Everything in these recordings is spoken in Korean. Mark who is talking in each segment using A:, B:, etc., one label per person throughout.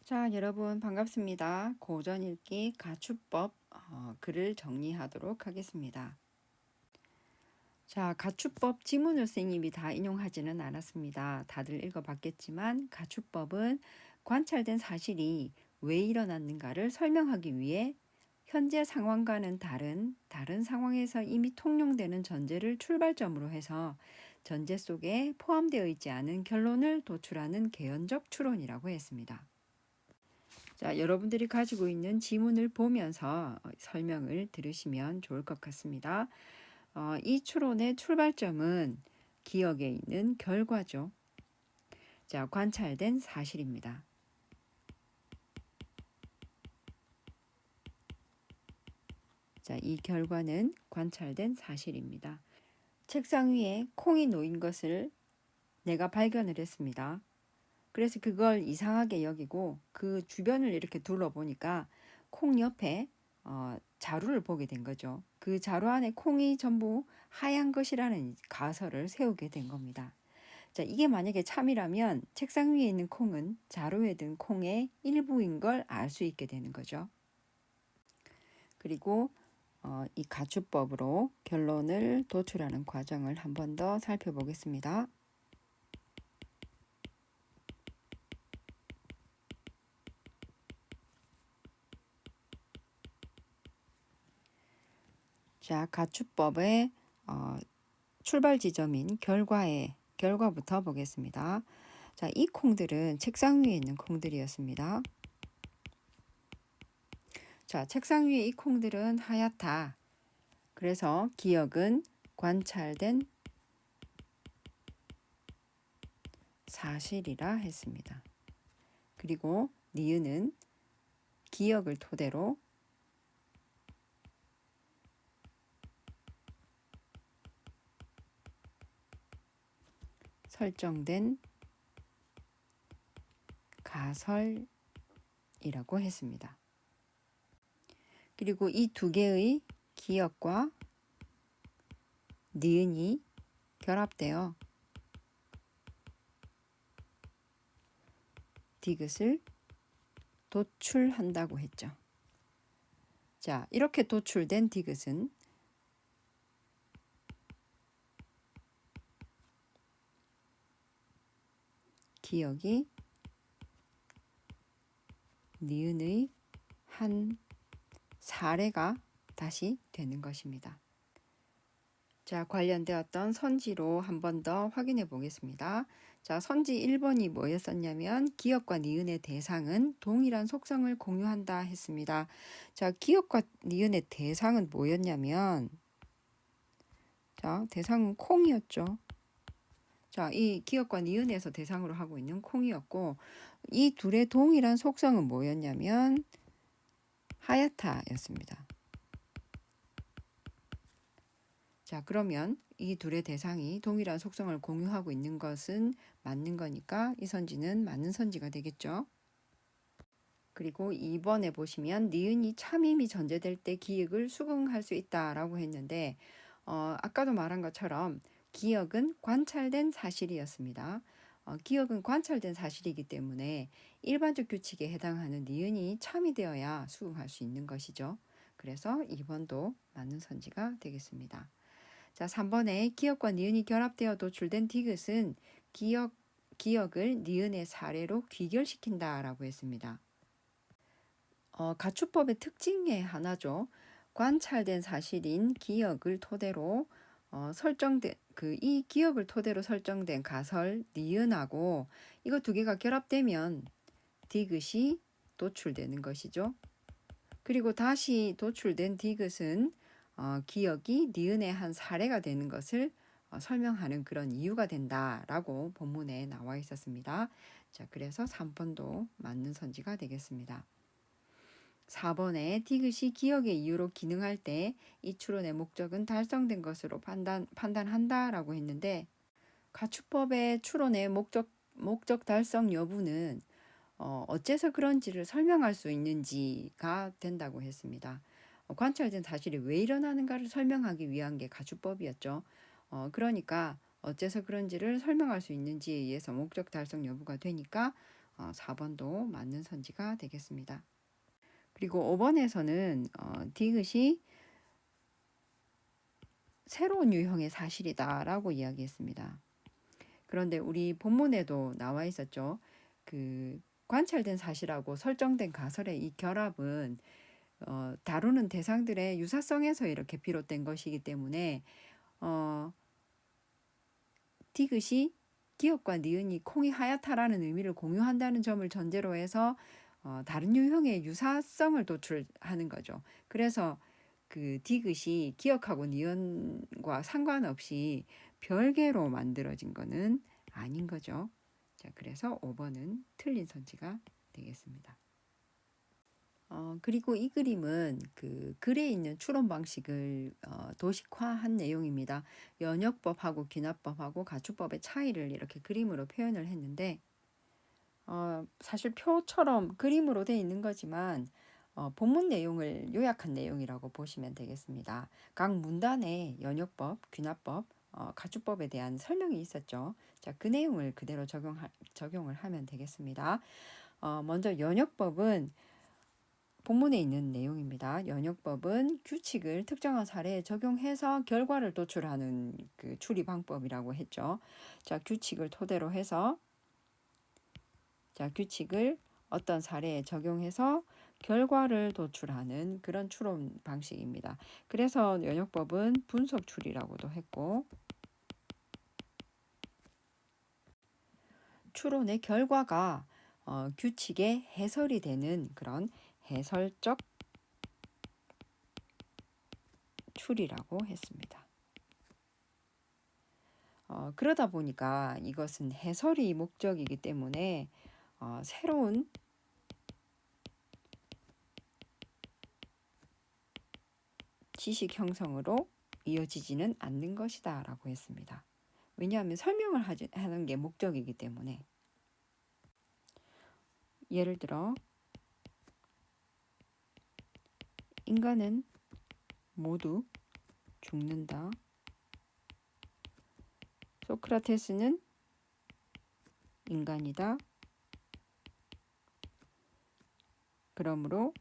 A: 자, 여러분 반갑습니다. 고전 읽기 가축법 글을 정리하도록 하겠습니다. 자, 가축법 지문을 선생님이 다 인용하지는 않았습니다. 다들 읽어봤겠지만 가축법은 관찰된 사실이 왜 일어났는가를 설명하기 위해 현재 상황과는 다른 상황에서 이미 통용되는 전제를 출발점으로 해서 전제 속에 포함되어 있지 않은 결론을 도출하는 개연적 추론이라고 했습니다. 자, 여러분들이 가지고 있는 지문을 보면서 설명을 들으시면 좋을 것 같습니다. 이 추론의 출발점은 기억에 있는 결과죠. 자, 관찰된 사실입니다. 자, 이 결과는 관찰된 사실입니다. 책상 위에 콩이 놓인 것을 내가 발견을 했습니다. 그래서 그걸 이상하게 여기고 그 주변을 이렇게 둘러보니까 콩 옆에 자루를 보게 된 거죠. 그 자루 안에 콩이 전부 하얀 것이라는 가설을 세우게 된 겁니다. 자, 이게 만약에 참이라면 책상 위에 있는 콩은 자루에 든 콩의 일부인 걸 알 수 있게 되는 거죠. 그리고 이 가축법으로 결론을 도출하는 과정을 한 번 더 살펴보겠습니다. 자, 가축법의 출발 지점인 결과부터 보겠습니다. 자, 이 콩들은 책상 위에 있는 콩들이었습니다. 자, 책상 위에 이 콩들은 하얗다. 그래서 기억은 관찰된 사실이라 했습니다. 그리고 니은은 기억을 토대로 설정된 가설이라고 했습니다. 그리고 이 두 개의 기억과 니은이 결합되어 디귿을 도출한다고 했죠. 자, 이렇게 도출된 디귿은 기억이 니은의 한 사례가 다시 되는 것입니다. 자, 관련되었던 선지로 한 번 더 확인해 보겠습니다. 자, 선지 1번이 뭐였었냐면 기억과 니은의 대상은 동일한 속성을 공유한다 했습니다. 자, 기억과 니은의 대상은 뭐였냐면 자, 대상은 콩이었죠. 자, 이 기억과 니은에서 대상으로 하고 있는 콩이었고 이 둘의 동일한 속성은 뭐였냐면 하얗다였습니다. 자, 그러면 이 둘의 대상이 동일한 속성을 공유하고 있는 것은 맞는 거니까 이 선지는 맞는 선지가 되겠죠. 그리고 2번에 보시면 니은이 참임이 전제될 때 기억을 수긍할 수 있다라고 했는데 아까도 말한 것처럼 기억은 관찰된 사실이었습니다. 기억은 관찰된 사실이기 때문에 일반적 규칙에 해당하는 니은이 참이 되어야 수긍할 수 있는 것이죠. 그래서 2번도 맞는 선지가 되겠습니다. 자, 3번에 기억과 니은이 결합되어 도출된 디귿은 기억을 니은의 사례로 귀결시킨다라고 했습니다. 가축법의 특징의 하나죠. 관찰된 사실인 기억을 토대로 설정된 이 기억을 토대로 설정된 가설 니은하고 이거 두 개가 결합되면 디귿이 도출되는 것이죠. 그리고 다시 도출된 디귿은 기억이 니은의 한 사례가 되는 것을 설명하는 그런 이유가 된다라고 본문에 나와 있었습니다. 자, 그래서 3번도 맞는 선지가 되겠습니다. 4번에 디귿이 기억의 이유로 기능할 때 이 추론의 목적은 달성된 것으로 판단한다라고 했는데 가축법의 추론의 목적 달성 여부는 어째서 그런지를 설명할 수 있는지가 된다고 했습니다. 관찰된 사실이 왜 일어나는가를 설명하기 위한 게 가축법이었죠. 그러니까 어째서 그런지를 설명할 수 있는지에 의해서 목적 달성 여부가 되니까 4번도 맞는 선지가 되겠습니다. 그리고 5번에서는 디귿이 새로운 유형의 사실이다라고 이야기했습니다. 그런데 우리 본문에도 나와 있었죠. 그 관찰된 사실하고 설정된 가설의 이 결합은 다루는 대상들의 유사성에서 이렇게 비롯된 것이기 때문에 디귿이 기역과 니은이 콩이 하얗다라는 의미를 공유한다는 점을 전제로 해서 다른 유형의 유사성을 도출하는 거죠. 그래서 그 디귿이 기역하고 니은과 상관없이 별개로 만들어진 거는 아닌 거죠. 자, 그래서 5번은 틀린 선지가 되겠습니다. 그리고 이 그림은 그 글에 있는 추론 방식을 도식화한 내용입니다. 연역법하고 귀납법하고 가축법의 차이를 이렇게 그림으로 표현을 했는데 사실 표처럼 그림으로 되어 있는 거지만 본문 내용을 요약한 내용이라고 보시면 되겠습니다. 각 문단에 연역법, 귀납법, 가축법에 대한 설명이 있었죠. 자, 그 내용을 그대로 적용을 하면 되겠습니다. 먼저 연역법은 본문에 있는 내용입니다. 연역법은 규칙을 특정한 사례에 적용해서 결과를 도출하는 그 추리 방법이라고 했죠. 자, 규칙을 토대로 해서 규칙을 어떤 사례에 적용해서 결과를 도출하는 그런 추론 방식입니다. 그래서 연역법은 분석 추리라고도 했고 추론의 결과가 규칙의 해설이 되는 그런 해설적 추리라고 했습니다. 그러다 보니까 이것은 해설이 목적이기 때문에 새로운 지식 형성으로 이어지지는 않는 것이다 라고 했습니다. 왜냐하면 설명을 하는 게 목적이기 때문에. 예를 들어 인간은 모두 죽는다. 소크라테스는 인간이다. 그러므로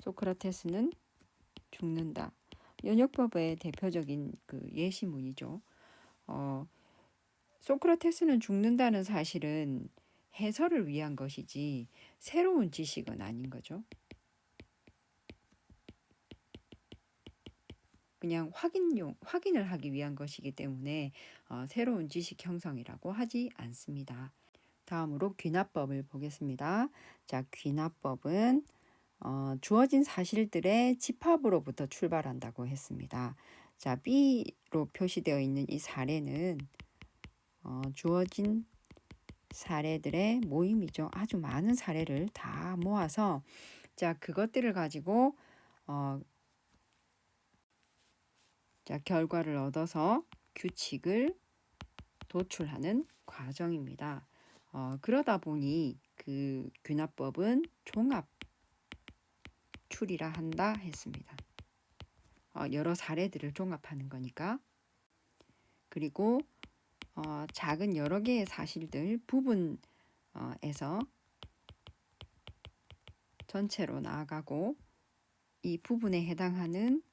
A: 소크라테스는 죽는다. 연역법의 대표적인 그 예시문이죠. 소크라테스는 죽는다는 사실은 해설을 위한 것이지 새로운 지식은 아닌 거죠. 그냥 확인을 하기 위한 것이기 때문에 새로운 지식 형성이라고 하지 않습니다. 다음으로 귀납법을 보겠습니다. 자, 귀납법은 주어진 사실들의 집합으로부터 출발한다고 했습니다. 자, B로 표시되어 있는 이 사례는 주어진 사례들의 모임이죠. 아주 많은 사례를 다 모아서 자, 그것들을 가지고 결과를 얻어서 규칙을 도출하는 과정입니다. 그러다 보니 그 귀납법은 종합 추리라 한다 했습니다. 여러 사례들을 종합하는 거니까. 그리고 작은 여러 개의 사실들 부분에서 전체로 나아가고 이 부분에 해당하는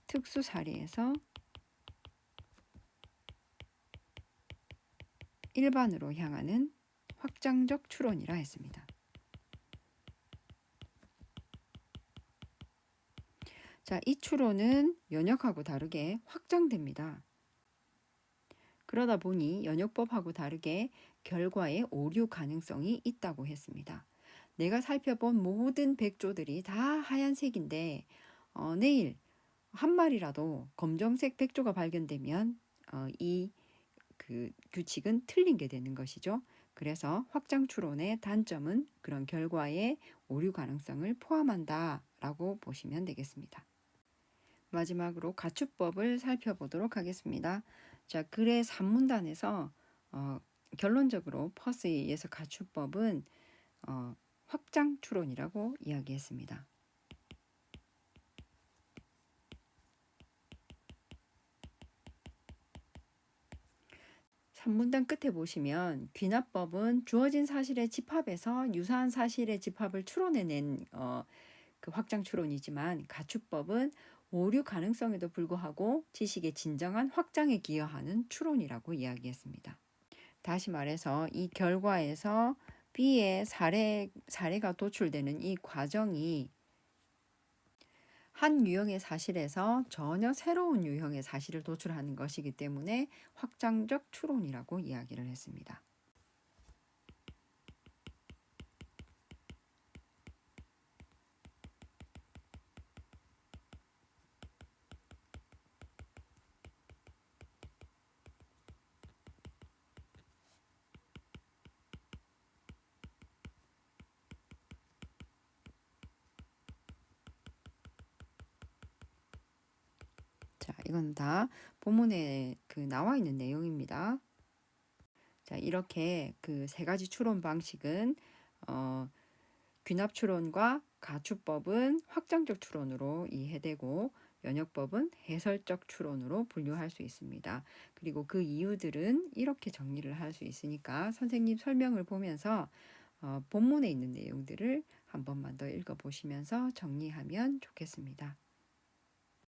A: 특수 사례에서 일반으로 향하는 확장적 추론이라 했습니다. 자, 이 추론은 연역하고 다르게 확장됩니다. 그러다 보니 연역법하고 다르게 결과에 오류 가능성이 있다고 했습니다. 내가 살펴본 모든 백조들이 다 하얀색인데 내일 한 마리라도 검정색 백조가 발견되면 이 그 규칙은 틀린 게 되는 것이죠. 그래서 확장 추론의 단점은 그런 결과의 오류 가능성을 포함한다라고 보시면 되겠습니다. 마지막으로 가축법을 살펴보도록 하겠습니다. 자, 글의 3문단에서 결론적으로 퍼스에 의해서 가축법은 확장 추론이라고 이야기했습니다. 3문단 끝에 보시면 귀납법은 주어진 사실의 집합에서 유사한 사실의 집합을 추론해낸 그 확장 추론이지만 가축법은 오류 가능성에도 불구하고 지식의 진정한 확장에 기여하는 추론이라고 이야기했습니다. 다시 말해서 이 결과에서 B의 사례가 도출되는 이 과정이 한 유형의 사실에서 전혀 새로운 유형의 사실을 도출하는 것이기 때문에 확장적 추론이라고 이야기를 했습니다. 자, 이건 다 본문에 나와 있는 내용입니다. 자, 이렇게 그 세 가지 추론 방식은 귀납 추론과 가축법은 확장적 추론으로 이해되고 연역법은 해설적 추론으로 분류할 수 있습니다. 그리고 그 이유들은 이렇게 정리를 할 수 있으니까 선생님 설명을 보면서 본문에 있는 내용들을 한 번만 더 읽어보시면서 정리하면 좋겠습니다.